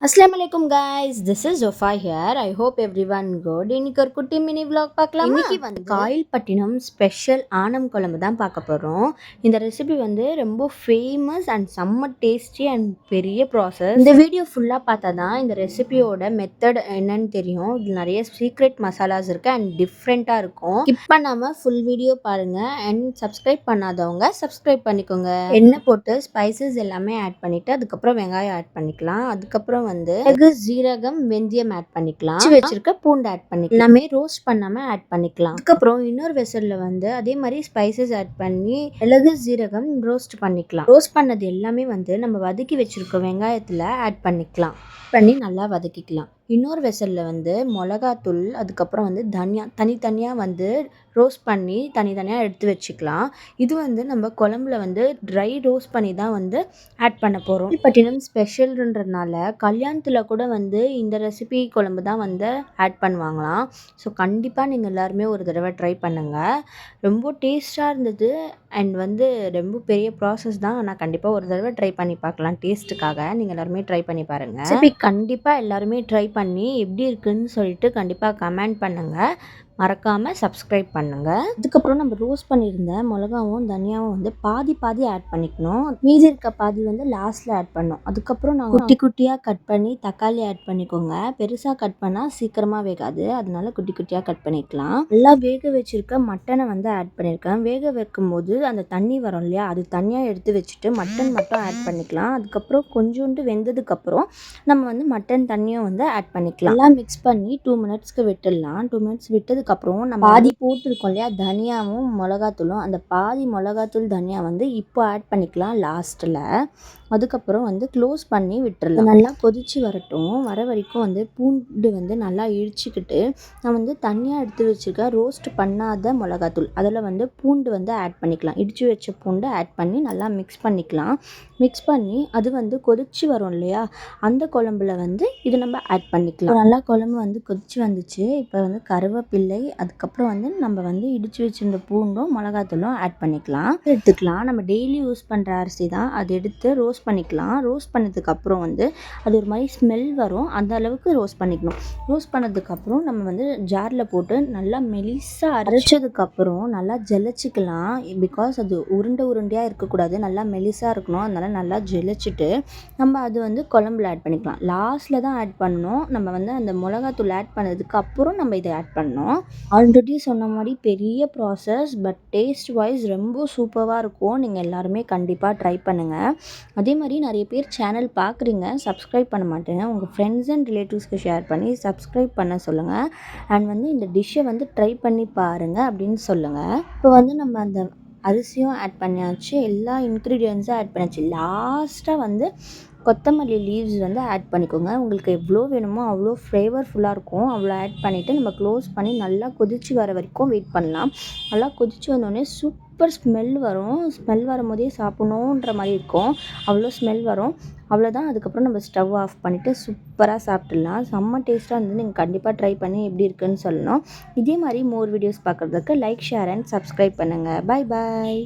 அஸ்ஸலாமுஅலைக்கும் guys, this is Zofa here. I hope everyone good. இன்னைக்கு ஒரு குட்டி மினி vlog பார்க்கலாமா? இன்னைக்கு வந்து காயல்பட்டினம் ஸ்பெஷல் ஆனம் குழம்பு தான் பார்க்க போகிறோம். இந்த ரெசிபி வந்து ரொம்ப ஃபேமஸ் அண்ட் செம்ம டேஸ்டி அண்ட் பெரிய ப்ராசஸ். இந்த வீடியோ ஃபுல்லாக பார்த்தா தான் இந்த ரெசிபியோட மெத்தட் என்னன்னு தெரியும். இதில் நிறைய சீக்ரெட் மசாலாஸ் இருக்குது அண்ட் டிஃப்ரெண்ட்டாக இருக்கும். ஸ்கிப் பண்ணாமல் ஃபுல் வீடியோ பாருங்கள் அண்ட் சப்ஸ்கிரைப் பண்ணாதவங்க சப்ஸ்கிரைப் பண்ணிக்கோங்க. எண்ணெய் போட்டு ஸ்பைசஸ் எல்லாமே ஆட் பண்ணிவிட்டு அதுக்கப்புறம் வெங்காயம் ஆட் பண்ணிக்கலாம். அதுக்கப்புறம் வந்து மிளகு, ஜீரகம், வெந்தயம் ஆட் பண்ணிக்கலாம். வச்சிருக்க பூண்டு ஆட் பண்ணிக்கலாம். எல்லாமே ரோஸ்ட் பண்ணாம ஆட் பண்ணிக்கலாம். அதுக்கப்புறம் இன்னொரு வெசல்ல வந்து அதே மாதிரி ஸ்பைசஸ் ஆட் பண்ணி மிளகு, ஜீரகம் ரோஸ்ட் பண்ணிக்கலாம். ரோஸ்ட் பண்ணது எல்லாமே வந்து நம்ம வதக்கி வச்சிருக்க வெங்காயத்துல ஆட் பண்ணிக்கலாம். பண்ணி நல்லா வதக்கிக்கலாம். இன்னொரு வெசலில் வந்து மிளகாத்தூள், அதுக்கப்புறம் வந்து தனித்தனியாக வந்து ரோஸ்ட் பண்ணி தனித்தனியாக எடுத்து வச்சுக்கலாம். இது வந்து நம்ம குழம்புல வந்து ட்ரை ரோஸ்ட் பண்ணி தான் வந்து ஆட் பண்ண போகிறோம். பட்டினம் ஸ்பெஷல்ன்றதுனால கல்யாணத்தில் கூட வந்து இந்த ரெசிபி குழம்பு தான் வந்து ஆட் பண்ணுவாங்களாம். ஸோ கண்டிப்பாக நீங்கள் எல்லாருமே ஒரு தடவை ட்ரை பண்ணுங்கள். ரொம்ப டேஸ்ட்டாக இருந்தது அண்ட் வந்து ரொம்ப பெரிய ப்ராசஸ் தான். ஆனால் கண்டிப்பாக ஒரு தடவை ட்ரை பண்ணி பார்க்கலாம் டேஸ்ட்டுக்காக. நீங்கள் எல்லாருமே ட்ரை பண்ணி பாருங்கள். ரெசிபி கண்டிப்பாக எல்லாருமே ட்ரை பண்ணி எப்படி இருக்குன்னு சொல்லிட்டு கண்டிப்பாக கமெண்ட் பண்ணுங்கள். மறக்காமல் சப்ஸ்கிரைப் பண்ணுங்கள். அதுக்கப்புறம் நம்ம ரோஸ்ட் பண்ணியிருந்த மிளகாவும் தனியாவும் வந்து பாதி ஆட் பண்ணிக்கணும். மீதி இருக்க பாதி வந்து லாஸ்ட்டில் ஆட் பண்ணணும். அதுக்கப்புறம் நான் குட்டி குட்டியாக கட் பண்ணி தக்காளி ஆட் பண்ணிக்கோங்க. பெருசாக கட் பண்ணால் சீக்கிரமாக வேகாது, அதனால குட்டி குட்டியாக கட் பண்ணிக்கலாம். நல்லா வேக வச்சுருக்க மட்டனை வந்து ஆட் பண்ணியிருக்கேன். வேக வைக்கும் போது அந்த தண்ணி வரும் இல்லையா, அது தனியாக எடுத்து வச்சுட்டு மட்டன் மட்டும் ஆட் பண்ணிக்கலாம். அதுக்கப்புறம் கொஞ்சோண்டு வெந்ததுக்கப்புறம் நம்ம வந்து மட்டன் தண்ணியும் வந்து ஆட் பண்ணிக்கலாம். நல்லா மிக்ஸ் பண்ணி 2 மினிட்ஸ்க்கு விட்டுடலாம். 2 மினிட்ஸ் விட்டதுக்கப்புறம் நம்ம பாதி போட்டிருக்கோம் இல்லையா தனியாவும் மிளகாத்தூளும், அந்த பாதி மிளகாத்தூள் தனியா வந்து இப்போ ஆட் பண்ணிக்கலாம் லாஸ்ட்டில். அதுக்கப்புறம் வந்து க்ளோஸ் பண்ணி விட்டுறலாம். நல்லா கொதிச்சு வரட்டும். வர வரைக்கும் வந்து பூண்டு வந்து நல்லா இடிச்சுக்கிட்டு நான் வந்து தனியாக எடுத்து வச்சுருக்க ரோஸ்ட் பண்ணாத மிளகாத்தூள் அதில் வந்து பூண்டு வந்து ஆட் பண்ணிக்கலாம். இடித்து வச்ச பூண்டு ஆட் பண்ணி நல்லா மிக்ஸ் பண்ணிக்கலாம். மிக்ஸ் பண்ணி அது வந்து கொதிச்சு வரும் இல்லையா, அந்த குழம்புல வந்து இது நம்ம ஆட் பண்ணிக்கலாம். நல்லா குழம்பு வந்து கொதிச்சு வந்துச்சு. இப்போ வந்து கருவேப்பிள்ளை, அதுக்கப்புறம் வந்து நம்ம வந்து இடித்து வச்சுருந்த பூண்டும் மிளகாத்தூளும் ஆட் பண்ணிக்கலாம். எடுத்துக்கலாம். நம்ம டெய்லி யூஸ் பண்ணுற அரிசி தான், அது எடுத்து ரோஸ்ட் பண்ணிக்கலாம். ரோஸ்ட் பண்ணதுக்கப்புறம் வந்து அது ஒரு மாதிரி ஸ்மெல் வரும், அந்த அளவுக்கு ரோஸ்ட் பண்ணிக்கணும். ரோஸ்ட் பண்ணதுக்கப்புறம் நம்ம வந்து ஜாரில் போட்டு நல்லா மெலிசாக அரைச்சதுக்கப்புறம் நல்லா ஜெலிச்சிக்கலாம். பிகாஸ் அது உருண்டையாக இருக்கக்கூடாது, நல்லா மெலிசாக இருக்கணும். அதனால நல்லா ஜெலிச்சிட்டு நம்ம அது வந்து குழம்புல ஆட் பண்ணிக்கலாம். லாஸ்ட்டில் தான் ஆட் பண்ணணும். நம்ம வந்து அந்த மிளகாத்தூள் ஆட் பண்ணதுக்கு அப்புறம் நம்ம இதை ஆட் பண்ணோம். ஆல்ரெடி சொன்ன மாதிரி பெரிய ப்ராசஸ், பட் டேஸ்ட் வைஸ் ரொம்ப சூப்பராக இருக்கும். நீங்கள் எல்லாருமே கண்டிப்பாக ட்ரை பண்ணுங்கள். அதே மாதிரி நிறைய பேர் சேனல் பார்க்குறீங்க, சப்ஸ்கிரைப் பண்ண மாட்டேங்க. உங்கள் ஃப்ரெண்ட்ஸ் அண்ட் ரிலேட்டிவ்ஸ்க்கு ஷேர் பண்ணி சப்ஸ்கிரைப் பண்ண சொல்லுங்கள். அண்ட் வந்து இந்த டிஷ்ஷை வந்து ட்ரை பண்ணி பாருங்கள் அப்படின்னு சொல்லுங்கள். இப்போ வந்து நம்ம அந்த அரிசியும் ஆட் பண்ணியாச்சு, எல்லா இன்க்ரீடியன்ஸும் ஆட் பண்ணியாச்சு. லாஸ்ட்டாக வந்து கொத்தமல்லி லீவ்ஸ் வந்து ஆட் பண்ணிக்கோங்க. உங்களுக்கு எவ்வளோ வேணுமோ அவ்வளோ ஃப்ளேவர்ஃபுல்லாக இருக்கும். அவ்வளோ ஆட் பண்ணிவிட்டு நம்ம க்ளோஸ் பண்ணி நல்லா கொதிச்சு வர வரைக்கும் வெயிட் பண்ணலாம். நல்லா கொதிச்சு வந்தோடனே சூப்பர் ஸ்மெல் வரும். ஸ்மெல் வரும்போதே சாப்பிட்ணுன்ற மாதிரி இருக்கும், அவ்வளோ ஸ்மெல் வரும். அவ்வளோதான். அதுக்கப்புறம் நம்ம ஸ்டவ் ஆஃப் பண்ணிவிட்டு சூப்பராக சாப்பிட்லாம். செம்ம டேஸ்ட்டாக இருந்தது. நீங்கள் கண்டிப்பாக ட்ரை பண்ணி எப்படி இருக்குன்னு சொல்லணும். இதே மாதிரி மோர் வீடியோஸ் பார்க்குறதுக்கு லைக், ஷேர் அண்ட் சப்ஸ்கிரைப் பண்ணுங்கள். Bye bye.